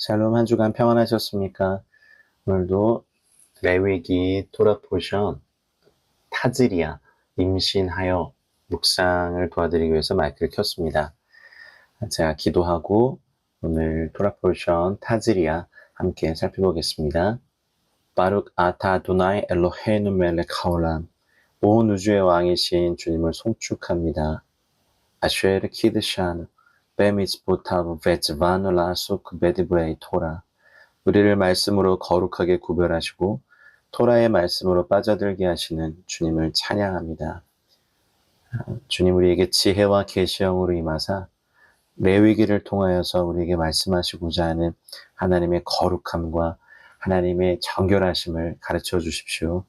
샬롬 한 주간 평안하셨습니까? 오늘도 레위기 토라 포션 타즈리아 임신하여 묵상을 도와드리기 위해서 마이크를 켰습니다. 제가 기도하고 오늘 토라 포션 타즈리아 함께 살펴보겠습니다. 바룩 아타 도나이 엘로헤누 멜렉 하올람. 온 우주의 왕이신 주님을 송축합니다. 아쉐르 키드샨 베미츠보타브 베츠바누라 소크 베디브레이 토라. 우리를 말씀으로 거룩하게 구별하시고 토라의 말씀으로 빠져들게 하시는 주님을 찬양합니다. 주님 우리에게 지혜와 계시형으로 임하사 레위기를 통하여서 우리에게 말씀하시고자 하는 하나님의 거룩함과 하나님의 정결하심을 가르쳐 주십시오.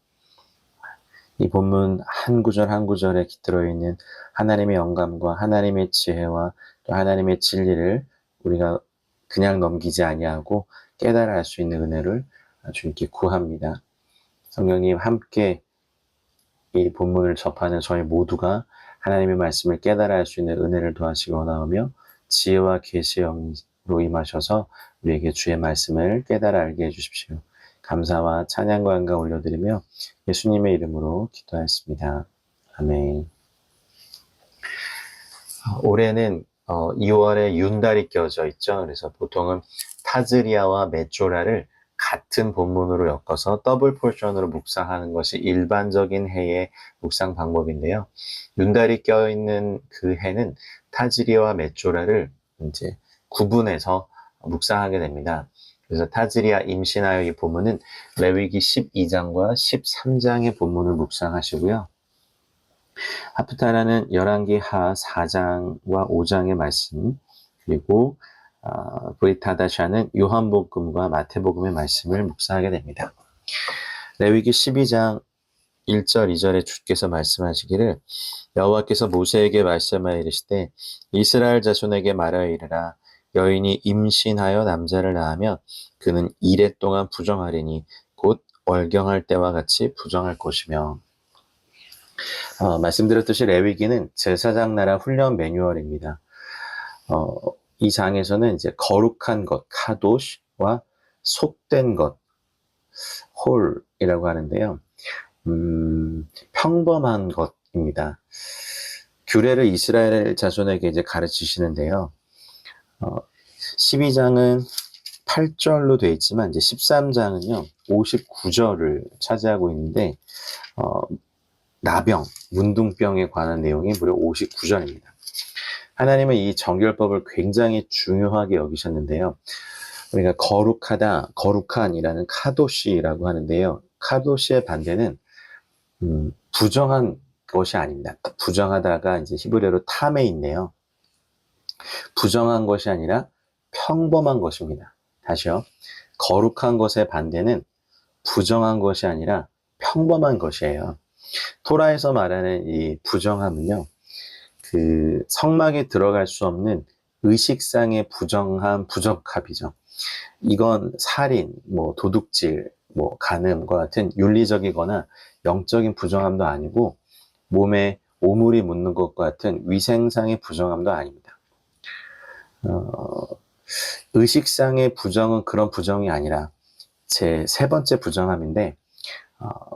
이 본문 한 구절 한 구절에 깃들어 있는 하나님의 영감과 하나님의 지혜와 또 하나님의 진리를 우리가 그냥 넘기지 아니하고 깨달아 할 수 있는 은혜를 주님께 구합니다. 성령님 함께 이 본문을 접하는 저희 모두가 하나님의 말씀을 깨달아 할 수 있는 은혜를 도와주시기 원하오며 지혜와 계시의 영으로 임하셔서 우리에게 주의 말씀을 깨달아 알게 해주십시오. 감사와 찬양과 영광 올려드리며 예수님의 이름으로 기도하였습니다. 아멘. 올해는 2월에 윤달이 껴져 있죠. 그래서 보통은 타즈리아와 메조라를 같은 본문으로 엮어서 더블 포션으로 묵상하는 것이 일반적인 해의 묵상 방법인데요. 윤달이 껴있는 그 해는 타즈리아와 메조라를 이제 구분해서 묵상하게 됩니다. 그래서 타즈리아 임신하여 이 본문은 레위기 12장과 13장의 본문을 묵상하시고요. 하프타라는 열왕기 하 4장과 5장의 말씀, 그리고 브리타다샤는 요한복음과 마태복음의 말씀을 묵상하게 됩니다. 레위기 12장 1절 2절에 주께서 말씀하시기를 여호와께서 모세에게 말씀하여 이르시되 이스라엘 자손에게 말하여 이르라 여인이 임신하여 남자를 낳으면 그는 이레 동안 부정하리니 곧 월경할 때와 같이 부정할 것이며. 말씀드렸듯이 레위기는 제사장 나라 훈련 매뉴얼입니다. 이 장에서는 이제 거룩한 것, 카도시와 속된 것, 홀이라고 하는데요. 평범한 것입니다. 규례를 이스라엘 자손에게 이제 가르치시는데요. 12장은 8절로 되어 있지만 이제 13장은요 59절을 차지하고 있는데 나병, 문둥병에 관한 내용이 무려 59절입니다. 하나님은 이 정결법을 굉장히 중요하게 여기셨는데요. 우리가 거룩하다, 거룩한이라는 카도시라고 하는데요. 카도시의 반대는 부정한 것이 아닙니다. 부정하다가 이제 히브리어로 탐에 있네요. 부정한 것이 아니라 평범한 것입니다. 다시요. 거룩한 것의 반대는 부정한 것이 아니라 평범한 것이에요. 토라에서 말하는 이 부정함은요, 그 성막에 들어갈 수 없는 의식상의 부정함, 부적합이죠. 이건 살인, 도둑질, 간음과 같은 윤리적이거나 영적인 부정함도 아니고 몸에 오물이 묻는 것과 같은 위생상의 부정함도 아닙니다. 의식상의 부정은 그런 부정이 아니라 제 세 번째 부정함인데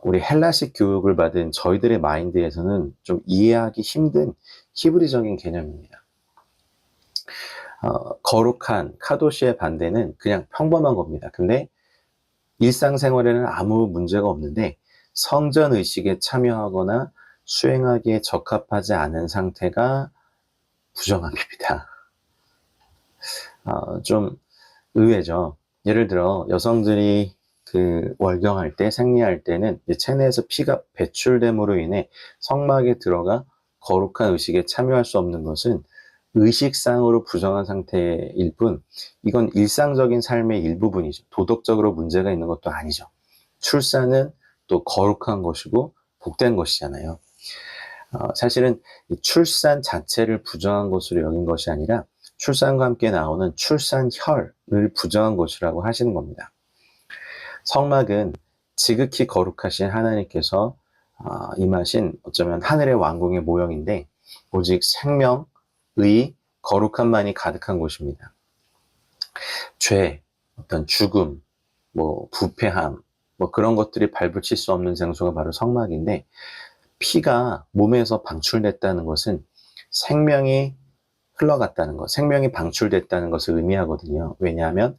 우리 헬라식 교육을 받은 저희들의 마인드에서는 좀 이해하기 힘든 히브리적인 개념입니다. 거룩한 카도시의 반대는 그냥 평범한 겁니다. 근데 일상생활에는 아무 문제가 없는데 성전 의식에 참여하거나 수행하기에 적합하지 않은 상태가 부정함입니다. 좀 의외죠. 예를 들어 여성들이 그 월경할 때, 생리할 때는 체내에서 피가 배출됨으로 인해 성막에 들어가 거룩한 의식에 참여할 수 없는 것은 의식상으로 부정한 상태일 뿐 이건 일상적인 삶의 일부분이죠. 도덕적으로 문제가 있는 것도 아니죠. 출산은 또 거룩한 것이고 복된 것이잖아요. 사실은 이 출산 자체를 부정한 것으로 여긴 것이 아니라 출산과 함께 나오는 출산혈을 부정한 것이라고 하시는 겁니다. 성막은 지극히 거룩하신 하나님께서 임하신 어쩌면 하늘의 왕궁의 모형인데 오직 생명, 의, 거룩함만이 가득한 곳입니다. 죄, 어떤 죽음, 뭐 부패함, 뭐 그런 것들이 발붙일 수 없는 장소가 바로 성막인데, 피가 몸에서 방출됐다는 것은 생명이 흘러갔다는 것, 생명이 방출됐다는 것을 의미하거든요. 왜냐하면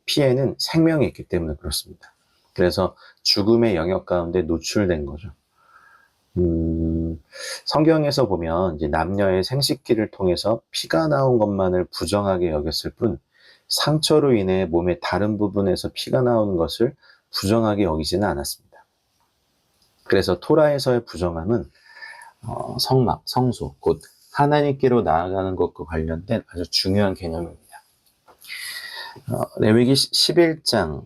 피에는 생명이 있기 때문에 그렇습니다. 그래서 죽음의 영역 가운데 노출된 거죠. 성경에서 보면 이제 남녀의 생식기를 통해서 피가 나온 것만을 부정하게 여겼을 뿐, 상처로 인해 몸의 다른 부분에서 피가 나오는 것을 부정하게 여기지는 않았습니다. 그래서 토라에서의 부정함은 성막, 성소, 곧 하나님께로 나아가는 것과 관련된 아주 중요한 개념입니다. 레위기 11장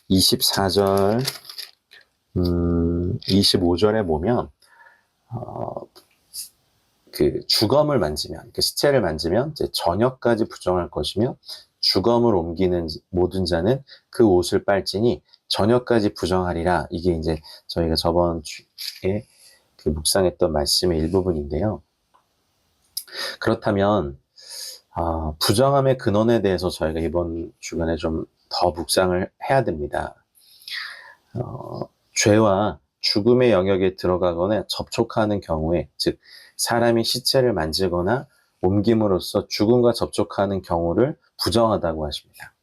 24절 25절에 보면 그 주검을 만지면, 그 시체를 만지면 이제 저녁까지 부정할 것이며, 주검을 옮기는 모든 자는 그 옷을 빨지니 저녁까지 부정하리라. 이게 이제 저희가 저번 주에 그 묵상했던 말씀의 일부분인데요. 그렇다면 부정함의 근원에 대해서 저희가 이번 주간에 좀 더 묵상을 해야 됩니다. 죄와 죽음의 영역에 들어가거나 접촉하는 경우에, 즉 사람이 시체를 만지거나 옮김으로써 죽음과 접촉하는 경우를 부정하다고 하십니다.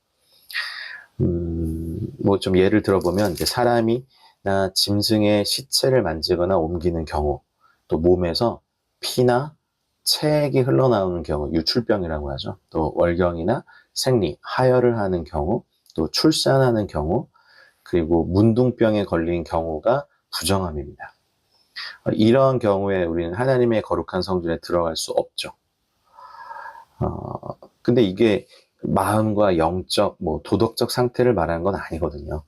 뭐 좀 예를 들어보면 이제 사람이나 짐승의 시체를 만지거나 옮기는 경우, 또 몸에서 피나 체액이 흘러나오는 경우, 유출병이라고 하죠. 또 월경이나 생리, 하혈을 하는 경우, 또 출산하는 경우, 그리고 문둥병에 걸린 경우가 부정함입니다. 이런 경우에 우리는 하나님의 거룩한 성전에 들어갈 수 없죠. 근데 이게 마음과 영적, 뭐 도덕적 상태를 말하는 건 아니거든요.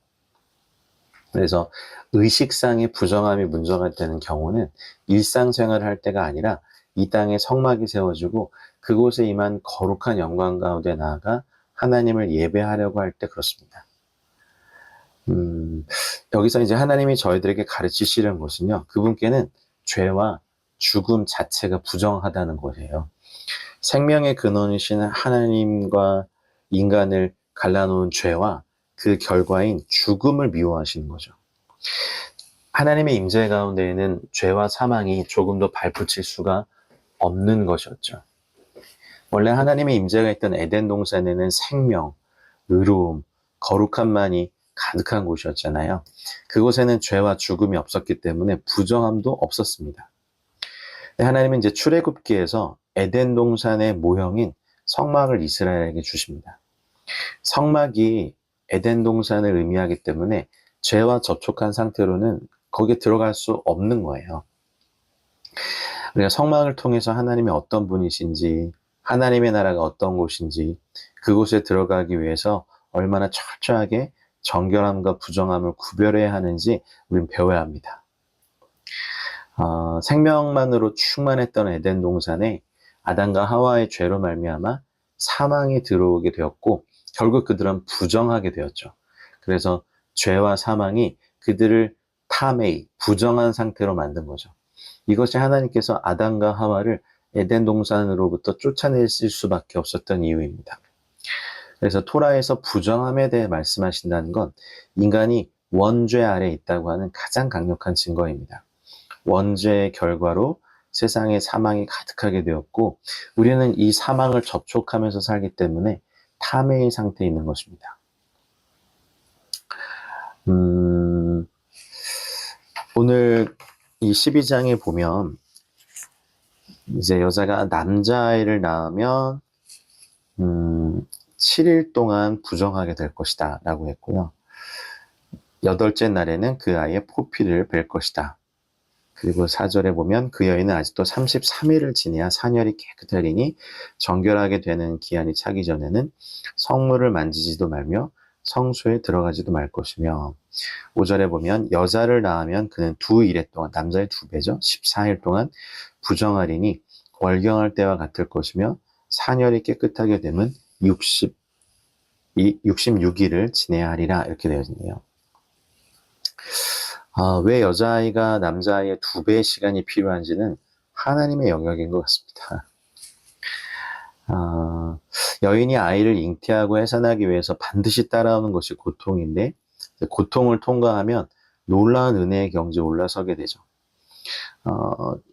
그래서 의식상의 부정함이 문제가 되는 경우는 일상생활을 할 때가 아니라 이 땅에 성막이 세워지고 그곳에 임한 거룩한 영광 가운데 나아가 하나님을 예배하려고 할 때 그렇습니다. 여기서 이제 하나님이 저희들에게 가르치시는 것은요, 그분께는 죄와 죽음 자체가 부정하다는 것이에요. 생명의 근원이신 하나님과 인간을 갈라놓은 죄와 그 결과인 죽음을 미워하시는 거죠. 하나님의 임재 가운데에는 죄와 사망이 조금도 발붙일 수가 없는 것이었죠. 원래 하나님의 임재가 있던 에덴 동산에는 생명, 의로움, 거룩함만이 가득한 곳이었잖아요. 그곳에는 죄와 죽음이 없었기 때문에 부정함도 없었습니다. 하나님은 이제 출애굽기에서 에덴 동산의 모형인 성막을 이스라엘에게 주십니다. 성막이 에덴 동산을 의미하기 때문에 죄와 접촉한 상태로는 거기에 들어갈 수 없는 거예요. 우리가 성막을 통해서 하나님이 어떤 분이신지, 하나님의 나라가 어떤 곳인지, 그곳에 들어가기 위해서 얼마나 철저하게 정결함과 부정함을 구별해야 하는지 우리는 배워야 합니다. 생명만으로 충만했던 에덴 동산에 아담과 하와의 죄로 말미암아 사망이 들어오게 되었고, 결국 그들은 부정하게 되었죠. 그래서 죄와 사망이 그들을 타메이, 부정한 상태로 만든 거죠. 이것이 하나님께서 아담과 하와를 에덴 동산으로부터 쫓아내실 수밖에 없었던 이유입니다. 그래서 토라에서 부정함에 대해 말씀하신다는 건 인간이 원죄 아래 있다고 하는 가장 강력한 증거입니다. 원죄의 결과로 세상에 사망이 가득하게 되었고, 우리는 이 사망을 접촉하면서 살기 때문에 탐해의 상태에 있는 것입니다. 오늘 이 12장에 보면 이제 여자가 남자아이를 낳으면 7일 동안 부정하게 될 것이다 라고 했고요. 8째 날에는 그 아이의 포피를 뵐 것이다. 그리고 4절에 보면 그 여인은 아직도 33일을 지내야 산열이 깨끗하리니 정결하게 되는 기한이 차기 전에는 성물을 만지지도 말며 성소에 들어가지도 말 것이며, 5절에 보면 여자를 낳으면 그는 2일에 동안, 남자의 2배죠, 14일 동안 부정하리니 월경할 때와 같을 것이며 산열이 깨끗하게 되면 66일을 지내야 하리라, 이렇게 되어 있네요. 왜 여자아이가 남자아이의 2배의 시간이 필요한지는 하나님의 영역인 것 같습니다. 여인이 아이를 잉태하고 해산하기 위해서 반드시 따라오는 것이 고통인데 고통을 통과하면 놀라운 은혜의 경지에 올라서게 되죠.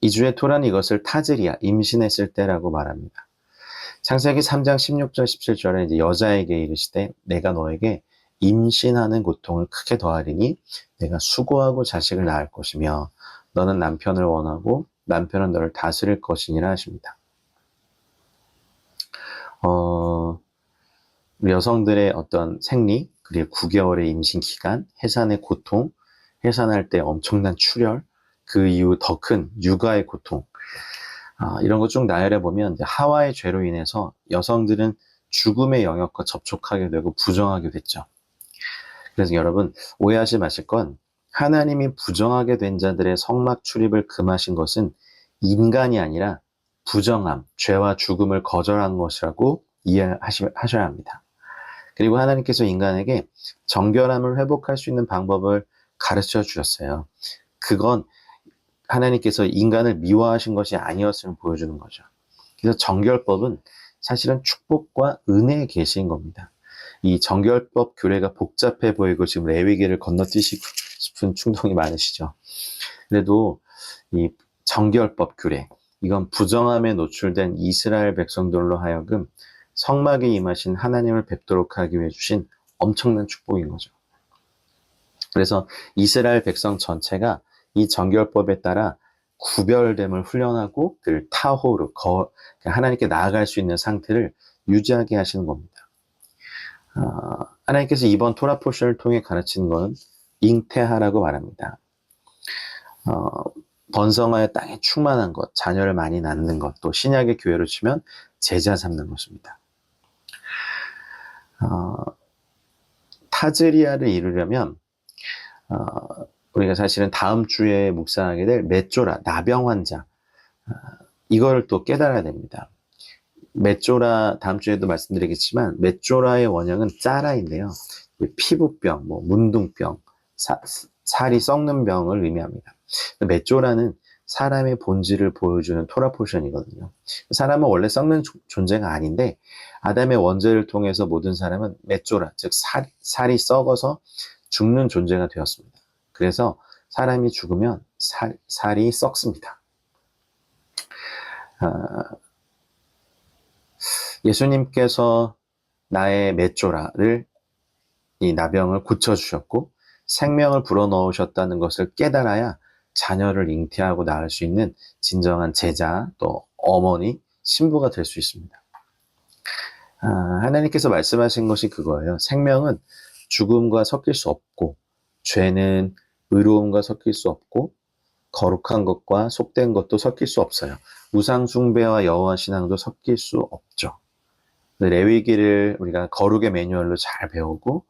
이 주의 토라는 이것을 타즈리아, 임신했을 때라고 말합니다. 창세기 3장 16절 17절에 이제 여자에게 이르시되 내가 너에게 임신하는 고통을 크게 더하리니 내가 수고하고 자식을 낳을 것이며 너는 남편을 원하고 남편은 너를 다스릴 것이니라 하십니다. 여성들의 어떤 생리, 그리고 9개월의 임신 기간, 해산의 고통, 해산할 때 엄청난 출혈, 그 이후 더 큰 육아의 고통, 이런 거 쭉 나열해 보면 하와의 죄로 인해서 여성들은 죽음의 영역과 접촉하게 되고 부정하게 됐죠. 그래서 여러분 오해하지 마실 건 하나님이 부정하게 된 자들의 성막 출입을 금하신 것은 인간이 아니라 부정함, 죄와 죽음을 거절한 것이라고 이해하셔야 합니다. 그리고 하나님께서 인간에게 정결함을 회복할 수 있는 방법을 가르쳐 주셨어요. 그건 하나님께서 인간을 미워하신 것이 아니었음을 보여주는 거죠. 그래서 정결법은 사실은 축복과 은혜의 계시인 겁니다. 이 정결법 규례가 복잡해 보이고 지금 레위기를 건너뛰시고 싶은 충동이 많으시죠. 그래도 이 정결법 규례, 이건 부정함에 노출된 이스라엘 백성들로 하여금 성막에 임하신 하나님을 뵙도록 하기 위해 주신 엄청난 축복인 거죠. 그래서 이스라엘 백성 전체가 이 정결법에 따라 구별됨을 훈련하고 그 타호르, 하나님께 나아갈 수 있는 상태를 유지하게 하시는 겁니다. 하나님께서 이번 토라 포션을 통해 가르치는 것은 잉태하라고 말합니다. 번성하여 땅에 충만한 것, 자녀를 많이 낳는 것, 또 신약의 교회로 치면 제자 삼는 것입니다. 타즈리아를 이루려면 우리가 사실은 다음 주에 묵상하게 될 메쪼라, 나병 환자, 이걸 또 깨달아야 됩니다. 메쪼라, 다음 주에도 말씀드리겠지만 메쪼라의 원형은 짜라인데요. 피부병, 문둥병, 살이 썩는 병을 의미합니다. 메쪼라는 사람의 본질을 보여주는 토라 포션이거든요. 사람은 원래 썩는 존재가 아닌데 아담의 원죄를 통해서 모든 사람은 메쪼라, 즉 살이 썩어서 죽는 존재가 되었습니다. 그래서 사람이 죽으면 살이 썩습니다. 예수님께서 나의 메쪼라를, 이 나병을 고쳐주셨고 생명을 불어넣으셨다는 것을 깨달아야 자녀를 잉태하고 낳을 수 있는 진정한 제자, 또 어머니, 신부가 될 수 있습니다. 하나님께서 말씀하신 것이 그거예요. 생명은 죽음과 섞일 수 없고 죄는 의로움과 섞일 수 없고 거룩한 것과 속된 것도 섞일 수 없어요. 우상 숭배와 여호와 신앙도 섞일 수 없죠. 레위기를 우리가 거룩의 매뉴얼로 잘 배우고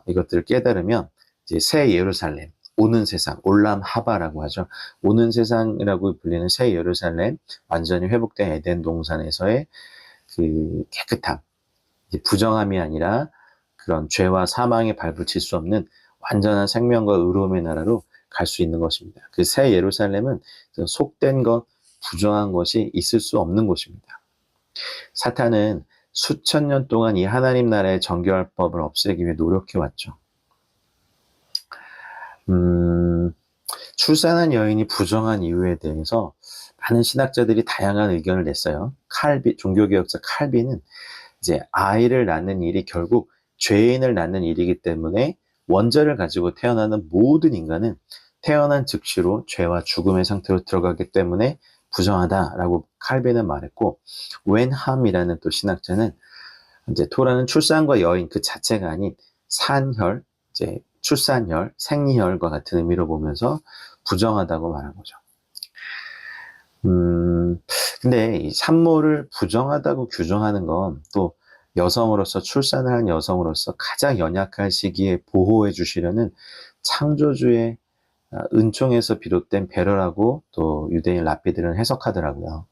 이것들을 깨달으면 이제 새 예루살렘, 오는 세상, 올람 하바라고 하죠. 오는 세상이라고 불리는 새 예루살렘, 완전히 회복된 에덴 동산에서의 그 깨끗함, 부정함이 아니라 그런 죄와 사망에 발붙일 수 없는 완전한 생명과 의로움의 나라로 갈 수 있는 것입니다. 그 새 예루살렘은 속된 것, 부정한 것이 있을 수 없는 곳입니다. 사탄은 수천 년 동안 이 하나님 나라의 정결법을 없애기 위해 노력해왔죠. 출산한 여인이 부정한 이유에 대해서 많은 신학자들이 다양한 의견을 냈어요. 종교개혁자 칼빈은 이제 아이를 낳는 일이 결국 죄인을 낳는 일이기 때문에 원죄를 가지고 태어나는 모든 인간은 태어난 즉시로 죄와 죽음의 상태로 들어가기 때문에 부정하다라고 칼빈은 말했고, 웬함이라는 또 신학자는 이제 토라는 출산과 여인 그 자체가 아닌 산혈, 이제 출산혈, 생리혈과 같은 의미로 보면서 부정하다고 말한 거죠. 근데 이 산모를 부정하다고 규정하는 건 또 여성으로서, 출산을 한 여성으로서 가장 연약한 시기에 보호해 주시려는 창조주의 은총에서 비롯된 배려라고 또 유대인 랍비들은 해석하더라고요.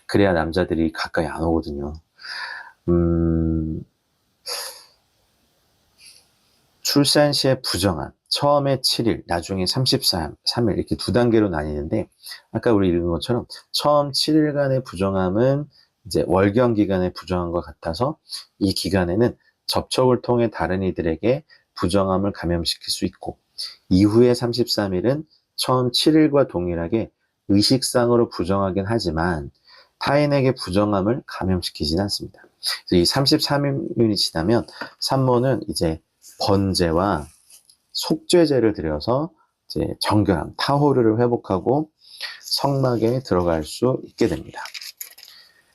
그래야 남자들이 가까이 안 오거든요. 출산 시의 부정함, 처음에 7일, 나중에 33일 이렇게 두 단계로 나뉘는데 아까 우리 읽은 것처럼 처음 7일간의 부정함은 이제 월경 기간의 부정함과 같아서 이 기간에는 접촉을 통해 다른 이들에게 부정함을 감염시킬 수 있고 이후에 33일은 처음 7일과 동일하게 의식상으로 부정하긴 하지만 타인에게 부정함을 감염시키진 않습니다. 그래서 이 33일이 지나면 산모는 이제 번제와 속죄제를 드려서 이제 정결함, 타호르를 회복하고 성막에 들어갈 수 있게 됩니다.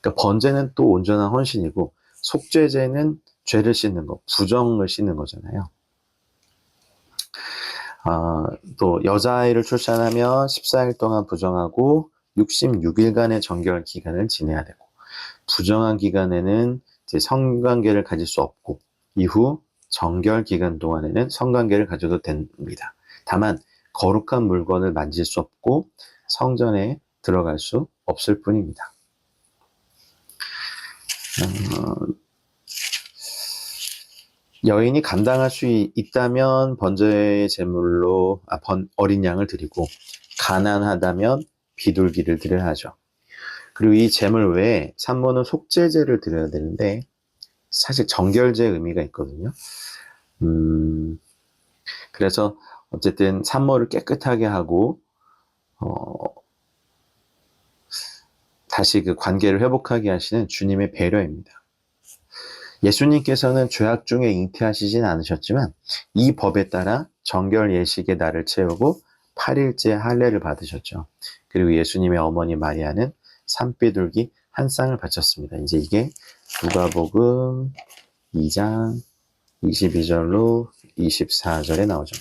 그러니까 번제는 또 온전한 헌신이고 속죄제는 죄를 씻는 거, 부정을 씻는 거잖아요. 또 여자아이를 출산하면 14일 동안 부정하고 66일간의 정결 기간을 지내야 되고 부정한 기간에는 이제 성관계를 가질 수 없고 이후 정결 기간 동안에는 성관계를 가져도 됩니다. 다만 거룩한 물건을 만질 수 없고 성전에 들어갈 수 없을 뿐입니다. 여인이 감당할 수 있다면 번제의 제물로 어린 양을 드리고 가난하다면 비둘기를 드려야 하죠. 그리고 이 제물 외에 산모는 속죄제를 드려야 되는데 사실 정결제의 의미가 있거든요. 그래서 어쨌든 산모를 깨끗하게 하고 다시 그 관계를 회복하게 하시는 주님의 배려입니다. 예수님께서는 죄악 중에 잉태하시진 않으셨지만 이 법에 따라 정결 예식의 날을 채우고 8일째 할례를 받으셨죠. 그리고 예수님의 어머니 마리아는 산비둘기 한 쌍을 바쳤습니다. 이제 이게 누가복음 2장 22절로 24절에 나오죠.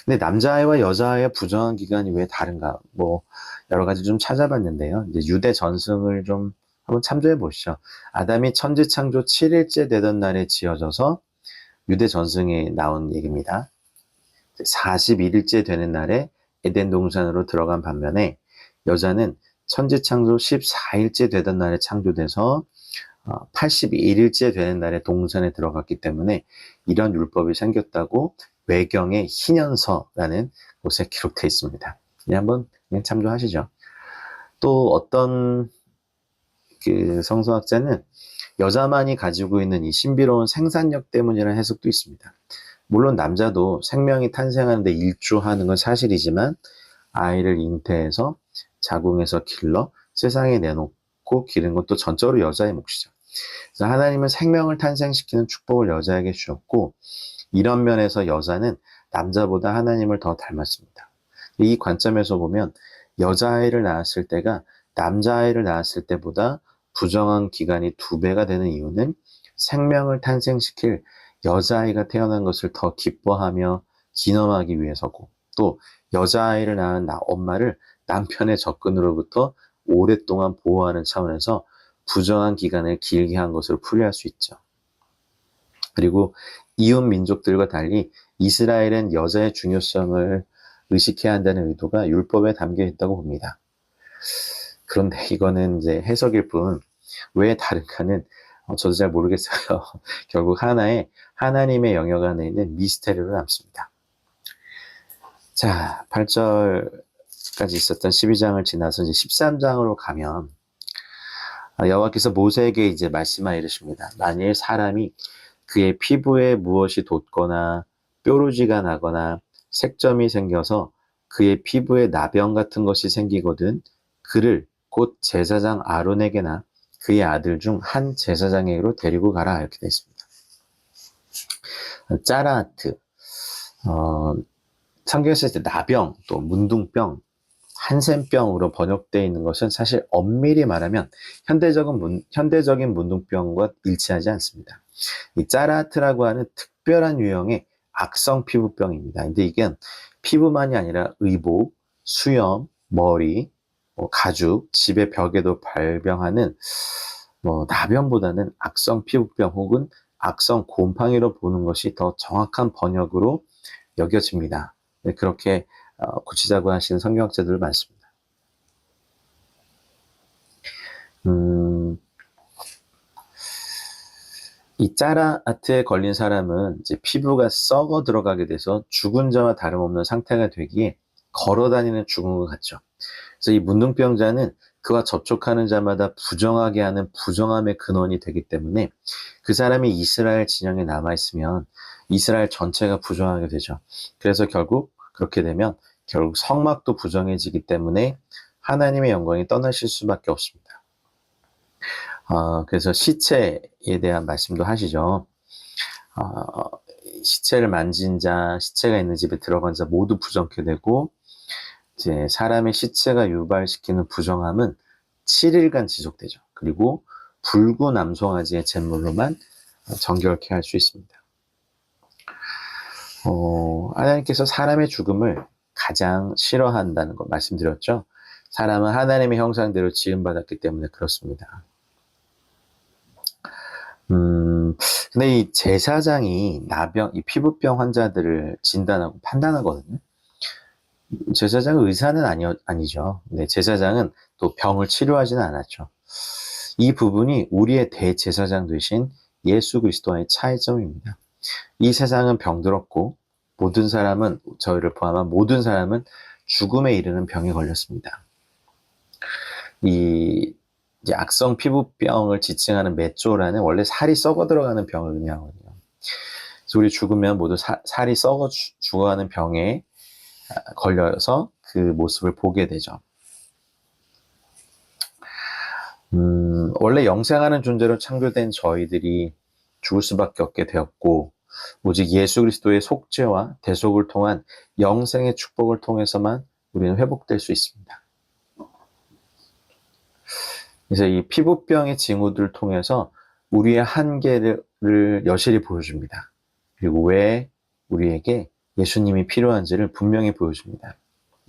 근데 남자아이와 여자아이의 부정한 기간이 왜 다른가? 뭐 여러 가지 좀 찾아봤는데요. 이제 유대 전승을 좀 한번 참조해 보시죠. 아담이 천지 창조 7일째 되던 날에 지어져서 유대 전승에 나온 얘기입니다. 41일째 되는 날에 에덴 동산으로 들어간 반면에 여자는 천지 창조 14일째 되던 날에 창조돼서 81일째 되는 날에 동산에 들어갔기 때문에 이런 율법이 생겼다고 외경의 희년서라는 곳에 기록되어 있습니다. 한번 참조하시죠. 또 어떤 그 성서학자는 여자만이 가지고 있는 이 신비로운 생산력 때문이라는 해석도 있습니다. 물론 남자도 생명이 탄생하는데 일조하는 건 사실이지만 아이를 잉태해서 자궁에서 길러 세상에 내놓고 기른 것도 전적으로 여자의 몫이죠. 그래서 하나님은 생명을 탄생시키는 축복을 여자에게 주셨고 이런 면에서 여자는 남자보다 하나님을 더 닮았습니다. 이 관점에서 보면 여자아이를 낳았을 때가 남자아이를 낳았을 때보다 부정한 기간이 2배가 되는 이유는 생명을 탄생시킬 여자아이가 태어난 것을 더 기뻐하며 기념하기 위해서고 또 여자아이를 낳은 엄마를 남편의 접근으로부터 오랫동안 보호하는 차원에서 부정한 기간을 길게 한 것으로 풀이할 수 있죠. 그리고 이웃 민족들과 달리 이스라엘은 여자의 중요성을 의식해야 한다는 의도가 율법에 담겨 있다고 봅니다. 그런데 이거는 이제 해석일 뿐, 왜 다른가는 저도 잘 모르겠어요. 결국 하나의 하나님의 영역 안에 있는 미스테리로 남습니다. 자, 8절까지 있었던 12장을 지나서 이제 13장으로 가면 여호와께서 모세에게 이제 말씀하여 이르십니다. 만일 사람이 그의 피부에 무엇이 돋거나 뾰루지가 나거나 색점이 생겨서 그의 피부에 나병 같은 것이 생기거든 그를 곧 제사장 아론에게나 그의 아들 중 한 제사장에게로 데리고 가라 이렇게 되어 있습니다. 짜라하트 성경에서 나병 또 문둥병 한센병으로 번역되어 있는 것은 사실 엄밀히 말하면 현대적인 문둥병과 일치하지 않습니다. 이 짜라하트라고 하는 특별한 유형의 악성 피부병입니다. 근데 이게 피부만이 아니라 의복, 수염, 머리, 가죽, 집의 벽에도 발병하는 나병보다는 악성 피부병 혹은 악성 곰팡이로 보는 것이 더 정확한 번역으로 여겨집니다. 그렇게 고치자고 하시는 성경학자들 많습니다. 이 짜라아트에 걸린 사람은 이제 피부가 썩어 들어가게 돼서 죽은 자와 다름없는 상태가 되기에 걸어 다니는 죽은 것 같죠. 그래서 이 문둥병자는 그와 접촉하는 자마다 부정하게 하는 부정함의 근원이 되기 때문에 그 사람이 이스라엘 진영에 남아있으면 이스라엘 전체가 부정하게 되죠. 그래서 결국 그렇게 되면 결국 성막도 부정해지기 때문에 하나님의 영광이 떠나실 수밖에 없습니다. 그래서 시체에 대한 말씀도 하시죠. 어, 시체를 만진 자, 시체가 있는 집에 들어간 자 모두 부정케 되고 이제 사람의 시체가 유발시키는 부정함은 7일간 지속되죠. 그리고 불구남송아지의 제물로만 정결케 할 수 있습니다. 하나님께서 사람의 죽음을 가장 싫어한다는 거 말씀드렸죠. 사람은 하나님의 형상대로 지음받았기 때문에 그렇습니다. 근데 이 제사장이 이 피부병 환자들을 진단하고 판단하거든요. 제사장은 의사는 아니죠. 네, 제사장은 또 병을 치료하지는 않았죠. 이 부분이 우리의 대제사장 되신 예수 그리스도와의 차이점입니다. 이 세상은 병들었고 모든 사람은 저희를 포함한 모든 사람은 죽음에 이르는 병에 걸렸습니다. 이 이제 악성 피부병을 지칭하는 메조라는 원래 살이 썩어 들어가는 병을 의미하거든요. 그래서 우리 죽으면 모두 살이 썩어 죽어가는 병에 걸려서 그 모습을 보게 되죠. 원래 영생하는 존재로 창조된 저희들이 죽을 수밖에 없게 되었고 오직 예수 그리스도의 속죄와 대속을 통한 영생의 축복을 통해서만 우리는 회복될 수 있습니다. 그래서 이 피부병의 징후들을 통해서 우리의 한계를 여실히 보여줍니다. 그리고 왜 우리에게 예수님이 필요한지를 분명히 보여줍니다.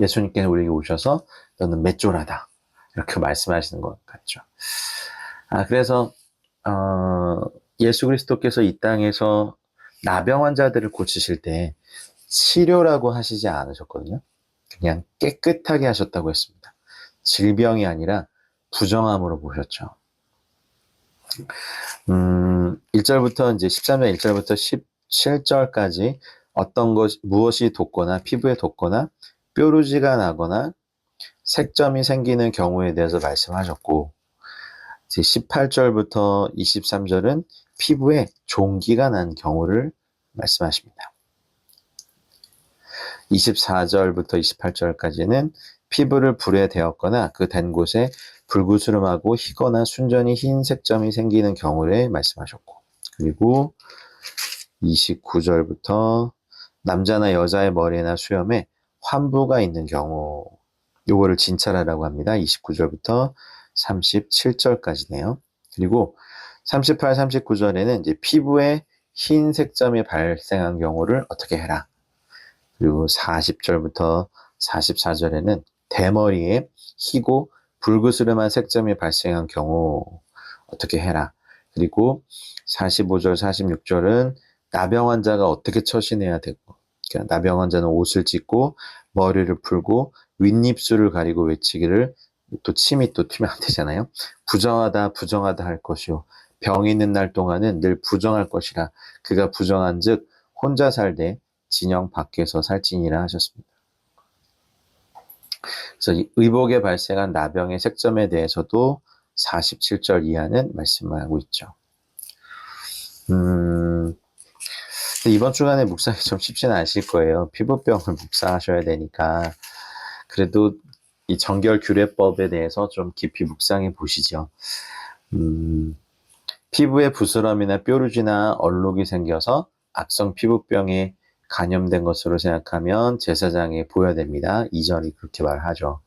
예수님께서 우리에게 오셔서 너는 맷조라다 이렇게 말씀하시는 것 같죠. 그래서 예수 그리스도께서 이 땅에서 나병 환자들을 고치실 때 치료라고 하시지 않으셨거든요. 그냥 깨끗하게 하셨다고 했습니다. 질병이 아니라 부정함으로 보셨죠. 1절부터 이제 13절 1절부터 17절까지 무엇이 돋거나 피부에 돋거나 뾰루지가 나거나 색점이 생기는 경우에 대해서 말씀하셨고, 이제 18절부터 23절은 피부에 종기가 난 경우를 말씀하십니다. 24절부터 28절까지는 피부를 불에 데웠거나 그 댄 곳에 불구스름하고 희거나 순전히 흰 색점이 생기는 경우를 말씀하셨고, 그리고 29절부터 남자나 여자의 머리나 수염에 환부가 있는 경우, 요거를 진찰하라고 합니다. 29절부터 37절까지네요. 그리고 38, 39절에는 이제 피부에 흰 색점이 발생한 경우를 어떻게 해라. 그리고 40절부터 44절에는 대머리에 희고 불그스름한 색점이 발생한 경우 어떻게 해라. 그리고 45절, 46절은 나병 환자가 어떻게 처신해야 되고, 그러니까 나병 환자는 옷을 찢고 머리를 풀고 윗입술을 가리고 외치기를, 또 침이 또 튀면 안 되잖아요. 부정하다 부정하다 할 것이요 병이 있는 날 동안은 늘 부정할 것이라 그가 부정한 즉 혼자 살되 진영 밖에서 살지니라 하셨습니다. 그래서 의복에 발생한 나병의 색점에 대해서도 47절 이하는 말씀하고 있죠. 이번 주간에 묵상이 좀 쉽지는 않으실 거예요. 피부병을 묵상하셔야 되니까. 그래도 이 정결 규례법에 대해서 좀 깊이 묵상해 보시죠. 피부에 부스럼이나 뾰루지나 얼룩이 생겨서 악성 피부병에 감염된 것으로 생각하면 제사장에 보여야 됩니다. 2절이 그렇게 말하죠.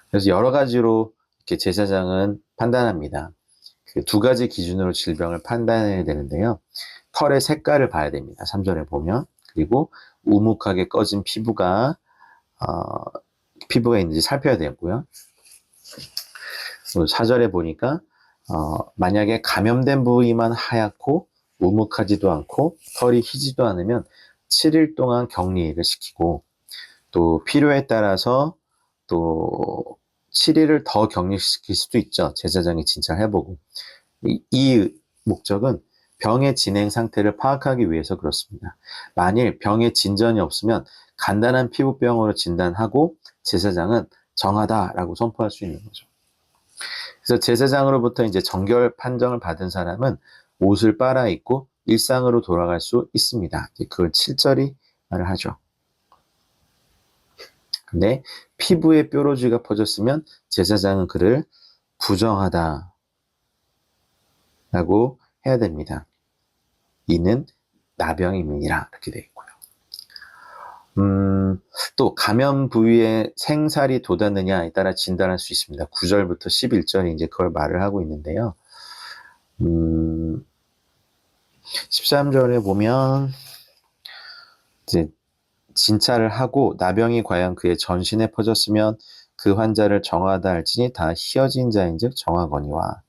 그래서 여러 가지로 이렇게 제사장은 판단합니다. 그 두 가지 기준으로 질병을 판단해야 되는데요. 털의 색깔을 봐야 됩니다. 3절에 보면. 그리고 우묵하게 꺼진 피부가 있는지 살펴야 되고요. 4절에 보니까 만약에 감염된 부위만 하얗고 우묵하지도 않고 털이 희지도 않으면 7일 동안 격리를 시키고, 또 필요에 따라서 또 7일을 더 격리시킬 수도 있죠. 제사장이 진찰해보고. 이 목적은 병의 진행 상태를 파악하기 위해서 그렇습니다. 만일 병의 진전이 없으면 간단한 피부병으로 진단하고 제사장은 정하다라고 선포할 수 있는 거죠. 그래서 제사장으로부터 이제 정결 판정을 받은 사람은 옷을 빨아 입고 일상으로 돌아갈 수 있습니다. 그걸 칠절이 말을 하죠. 근데 피부에 뾰루지가 퍼졌으면 제사장은 그를 부정하다라고 해야 됩니다. 이는 나병임이니라 이렇게 되어 있고요. 또 감염 부위에 생살이 돋았느냐에 따라 진단할 수 있습니다. 9절부터 11절이 이제 그걸 말을 하고 있는데요. 13절에 보면 이제 진찰을 하고 나병이 과연 그의 전신에 퍼졌으면 그 환자를 정하다 할지니 다 희어진 자인즉 정하거니와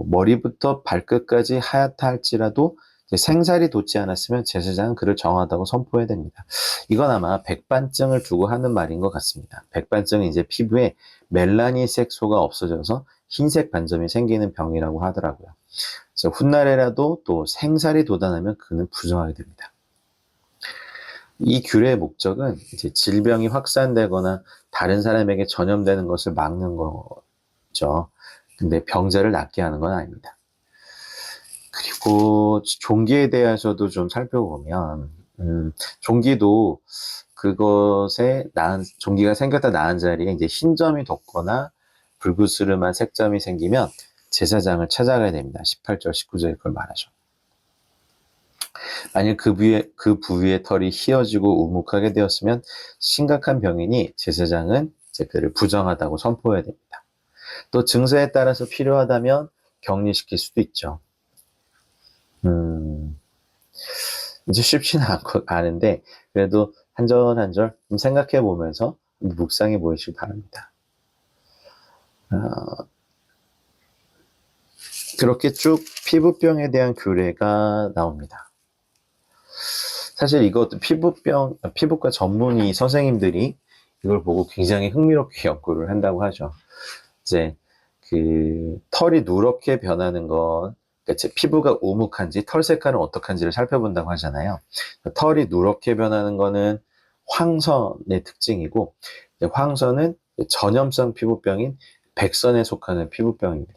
머리부터 발끝까지 하얗다 할지라도 생살이 돋지 않았으면 제사장은 그를 정하다고 선포해야 됩니다. 이건 아마 백반증을 두고 하는 말인 것 같습니다. 백반증은 이제 피부에 멜라닌 색소가 없어져서 흰색 반점이 생기는 병이라고 하더라고요. 그래서 훗날에라도 또 생살이 돋아나면 그는 부정하게 됩니다. 이 규례의 목적은 이제 질병이 확산되거나 다른 사람에게 전염되는 것을 막는 거죠. 근데 병자를 낫게 하는 건 아닙니다. 그리고 종기에 대해서도 좀 살펴보면 종기도 그것에 종기가 생겼다 나은 자리에 이제 흰 점이 돋거나 불그스름한 색점이 생기면 제사장을 찾아가야 됩니다. 18절, 19절에 그걸 말하죠. 만일 그 부위의 털이 휘어지고 우묵하게 되었으면 심각한 병이니 제사장은 이제 그를 부정하다고 선포해야 됩니다. 또 증세에 따라서 필요하다면 격리시킬 수도 있죠. 이제 쉽지는 않은데 그래도 한 절 한 절 좀 생각해 보면서 묵상해 보시기 바랍니다. 그렇게 쭉 피부병에 대한 규례가 나옵니다. 사실 이것도 피부과 전문의 선생님들이 이걸 보고 굉장히 흥미롭게 연구를 한다고 하죠. 이제 그 털이 누렇게 변하는 건 그러니까 피부가 우묵한지 털 색깔은 어떡한지를 살펴본다고 하잖아요. 털이 누렇게 변하는 거는 황선의 특징이고 황선은 전염성 피부병인 백선에 속하는 피부병입니다.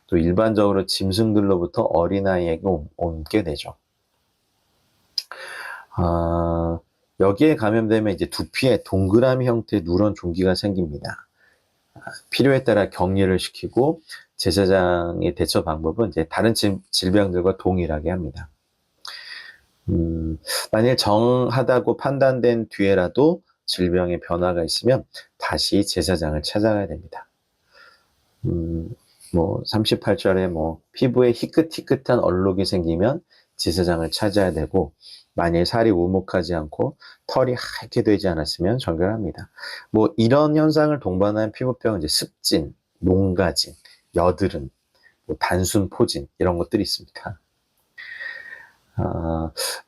또 일반적으로 짐승들로부터 어린아이에게 옮게 되죠. 여기에 감염되면 이제 두피에 동그라미 형태의 누런 종기가 생깁니다. 필요에 따라 격리를 시키고 제사장의 대처 방법은 이제 다른 질병들과 동일하게 합니다. 만일 정하다고 판단된 뒤에라도 질병의 변화가 있으면 다시 제사장을 찾아가야 됩니다. 38절에 피부에 희끗희끗한 얼룩이 생기면 제사장을 찾아야 되고 만일 살이 우묵하지 않고 털이 하얗게 되지 않았으면 정결합니다. 이런 현상을 동반한 피부병은 이제 습진, 농가진, 여드름, 단순 포진 이런 것들이 있습니다.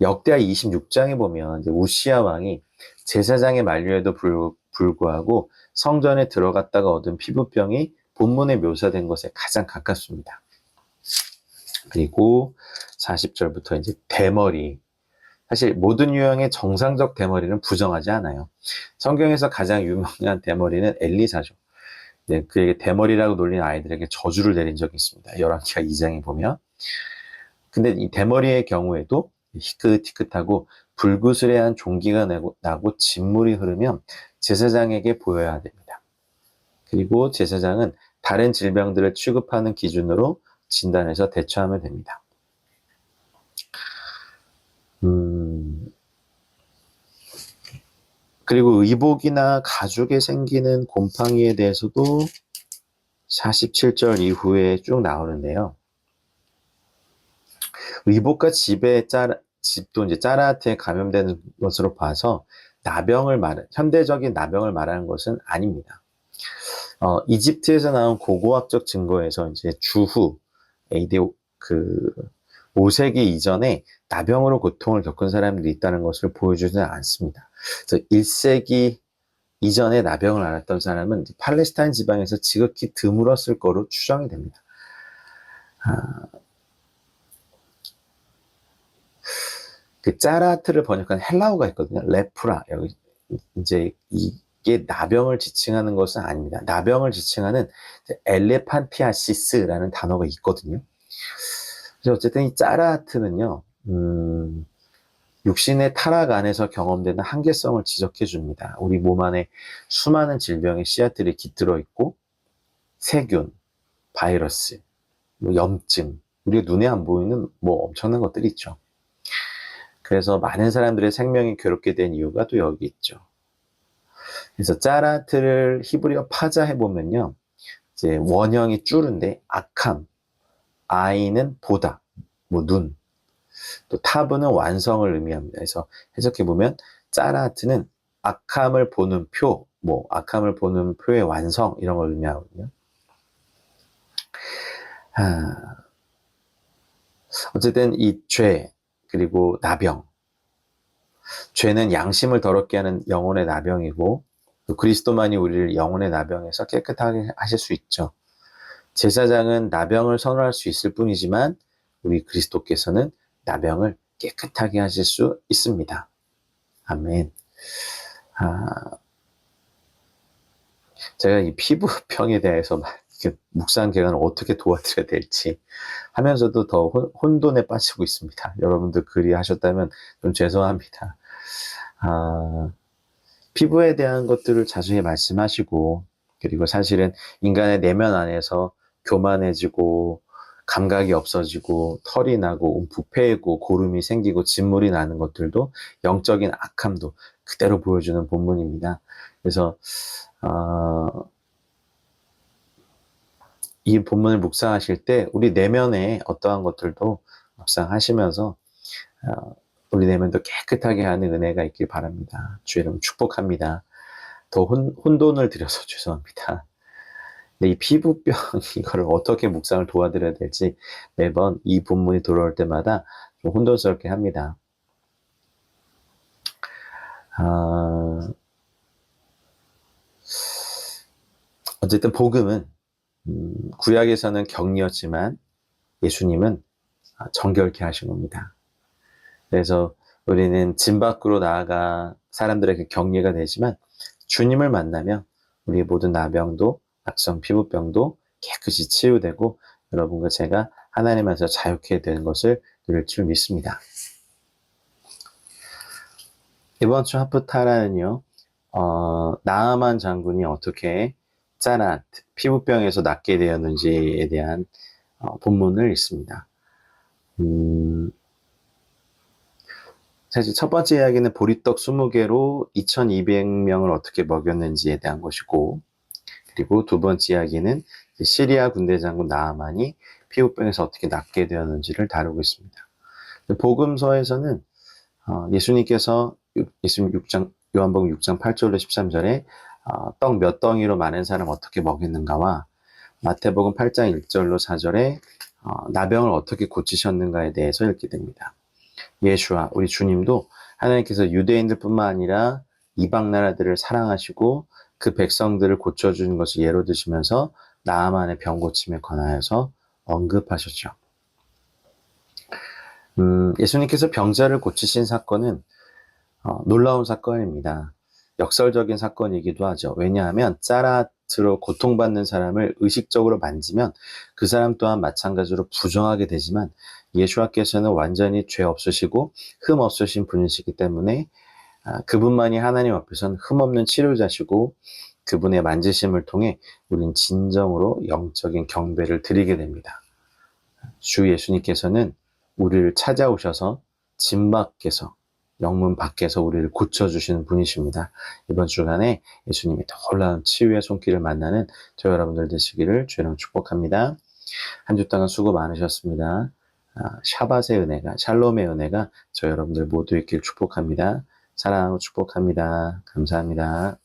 역대하 26장에 보면 이제 우시야 왕이 제사장의 만류에도 불구하고 성전에 들어갔다가 얻은 피부병이 본문에 묘사된 것에 가장 가깝습니다. 그리고 40절부터 이제 대머리. 사실 모든 유형의 정상적 대머리는 부정하지 않아요. 성경에서 가장 유명한 대머리는 엘리사죠. 네, 그에게 대머리라고 놀린 아이들에게 저주를 내린 적이 있습니다. 열왕기하 2장에 보면. 근데 이 대머리의 경우에도 희끗희끗하고 불구스레한 종기가 나고 진물이 흐르면 제사장에게 보여야 됩니다. 그리고 제사장은 다른 질병들을 취급하는 기준으로 진단해서 대처하면 됩니다. 그리고 의복이나 가죽에 생기는 곰팡이에 대해서도 47절 이후에 쭉 나오는데요. 의복과 집도 이제 짜라한테 감염되는 것으로 봐서 현대적인 나병을 말하는 것은 아닙니다. 이집트에서 나온 고고학적 증거에서 이제 주후 AD 5세기 이전에 나병으로 고통을 겪은 사람들이 있다는 것을 보여주지는 않습니다. 그래서 1세기 이전에 나병을 앓았던 사람은 팔레스타인 지방에서 지극히 드물었을 거로 추정이 됩니다. 그 짜라트를 번역한 헬라어가 있거든요. 레프라. 여기 이제 이게 나병을 지칭하는 것은 아닙니다. 나병을 지칭하는 엘레판티아시스라는 단어가 있거든요. 그래서 어쨌든 이 짜라트는요, 육신의 타락 안에서 경험되는 한계성을 지적해 줍니다. 우리 몸 안에 수많은 질병의 씨앗들이 깃들어 있고, 세균, 바이러스, 뭐 염증, 우리가 눈에 안 보이는 뭐 엄청난 것들이 있죠. 그래서 많은 사람들의 생명이 괴롭게 된 이유가 또 여기 있죠. 그래서 짜라트를 히브리어 파자해 보면요, 이제 원형이 쭈른데 악함, 아이는 보다, 뭐 눈, 또 타브는 완성을 의미합니다. 그래서 해석해 보면 짜라트는 악함을 보는 표, 뭐 악함을 보는 표의 완성 이런 걸 의미하거든요. 어쨌든 이 죄 그리고 나병, 죄는 양심을 더럽게 하는 영혼의 나병이고 그리스도만이 우리를 영혼의 나병에서 깨끗하게 하실 수 있죠. 제사장은 나병을 선언할 수 있을 뿐이지만 우리 그리스도께서는 나병을 깨끗하게 하실 수 있습니다. 아멘. 제가 이 피부병에 대해서 묵상 기간을 어떻게 도와드려야 될지 하면서도 더 혼돈에 빠지고 있습니다. 여러분들 그리 하셨다면 좀 죄송합니다. 피부에 대한 것들을 자세히 말씀하시고, 그리고 사실은 인간의 내면 안에서 교만해지고, 감각이 없어지고, 털이 나고, 부패고, 고름이 생기고, 진물이 나는 것들도 영적인 악함도 그대로 보여주는 본문입니다. 그래서 이 본문을 묵상하실 때 우리 내면에 어떠한 것들도 묵상하시면서 우리 내면도 깨끗하게 하는 은혜가 있길 바랍니다. 주의 이름 축복합니다. 더 혼돈을 드려서 죄송합니다. 근데 이 피부병 이거를 어떻게 묵상을 도와드려야 될지 매번 이 본문이 돌아올 때마다 좀 혼돈스럽게 합니다. 어쨌든 복음은 구약에서는 격리였지만 예수님은 정결케 하신 겁니다. 그래서 우리는 진 밖으로 나아가 사람들에게 격리가 되지만 주님을 만나면 우리의 모든 나병도 악성 피부병도 깨끗이 치유되고 여러분과 제가 하나님 안에서 자유케 되는 것을 누릴 줄 믿습니다. 이번 주 하프타라는요, 나아만 장군이 어떻게 짜라트, 피부병에서 낫게 되었는지에 대한 본문을 읽습니다. 사실 첫 번째 이야기는 보리떡 20개로 2200명을 어떻게 먹였는지에 대한 것이고, 그리고 두 번째 이야기는 시리아 군대 장군 나아만이 피부병에서 어떻게 낫게 되었는지를 다루고 있습니다. 복음서에서는 예수님께서 요한복음 6장 8절로 13절에 떡 몇 덩이로 많은 사람 어떻게 먹였는가와 마태복음 8장 1절로 4절에 나병을 어떻게 고치셨는가에 대해서 읽게 됩니다. 예수와 우리 주님도 하나님께서 유대인들뿐만 아니라 이방 나라들을 사랑하시고 그 백성들을 고쳐주는 것을 예로 드시면서 나아만의 병 고침에 관하여서 언급하셨죠. 예수님께서 병자를 고치신 사건은 놀라운 사건입니다. 역설적인 사건이기도 하죠. 왜냐하면 짜라트로 고통받는 사람을 의식적으로 만지면 그 사람 또한 마찬가지로 부정하게 되지만 예수와께서는 완전히 죄 없으시고 흠 없으신 분이시기 때문에 그분만이 하나님 앞에서는 흠 없는 치료자시고 그분의 만지심을 통해 우린 진정으로 영적인 경배를 드리게 됩니다. 주 예수님께서는 우리를 찾아오셔서 진 밖에서 영문 밖에서 우리를 고쳐주시는 분이십니다. 이번 주간에 예수님의 놀라운 치유의 손길을 만나는 저 여러분들 되시기를 주님 축복합니다. 한 주 동안 수고 많으셨습니다. 샤밧의 은혜가, 샬롬의 은혜가 저 여러분들 모두에게 축복합니다. 사랑하고 축복합니다. 감사합니다.